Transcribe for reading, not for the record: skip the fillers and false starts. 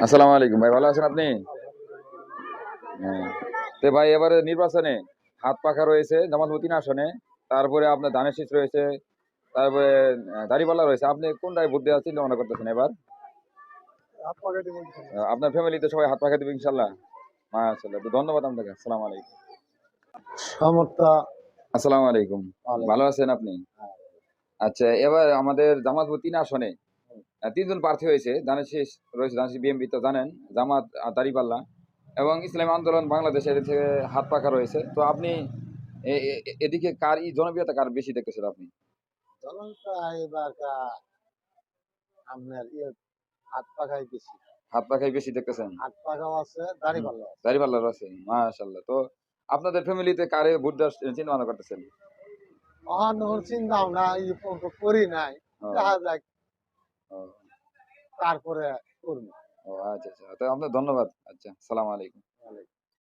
আসসালামু আলাইকুম ভাই, ভালো আছেন আপনি? হ্যাঁ। তো ভাই এবারে নির্বাচনে হাত পাখা রয়েছে জামালপুর ৩ আসনে, তারপরে আপনার ধানের শীষ রয়েছে, তারপরে দাঁড়িপাল্লা রয়েছে। আপনি কোনটায় ভোট দেওয়ার চিন্তা ভাবনা করতেছেন এবার? আপনার ফ্যামিলিতে সবাই হাত পাখা দিবে ইনশাল্লাহ? মাশাআল্লাহ। তো ধন্যবাদ আপনাকে। আসসালামু আলাইকুম। সমর্থা। আসসালামু আলাইকুম। ভালো আছেন আপনি? আচ্ছা, এবার আমাদের জামালপুর ৩ আসনে ৩ জন প্রার্থী হয়েছে। ধানের শীষ রয়েছে, ধানের শীষ বিএনপি তো জানেন, জামাত আর দাঁড়িপাল্লা এবং ইসলামী আন্দোলন বাংলাদেশ, এদের থেকে হাত পাখা রয়েছে। তো আপনি এদিকে কার জনপ্রিয়তা কার বেশি দেখতেছেন আপনি? জনতা এবার আপনার হাত পাখাই বেশি। হাত পাখাই বেশি দেখতেছেন? হাত পাখাও আছে, দাড়িপাল্লা আছে। দাঁড়িপাল্লার আছে, মাশাআল্লাহ। তো আপনাদের ফ্যামিলিতে কারে ভোট দেওয়ার চিন্তা ভাবনা করতেছেন? অহন চিন্তা ভাবনা এই পর্যন্ত করি নাই, ও, দেখা যাক ও, তারপরে করবো। ও আচ্ছা আচ্ছা। তো আপনার ধন্যবাদ। আচ্ছা, সালাম আলাইকুম।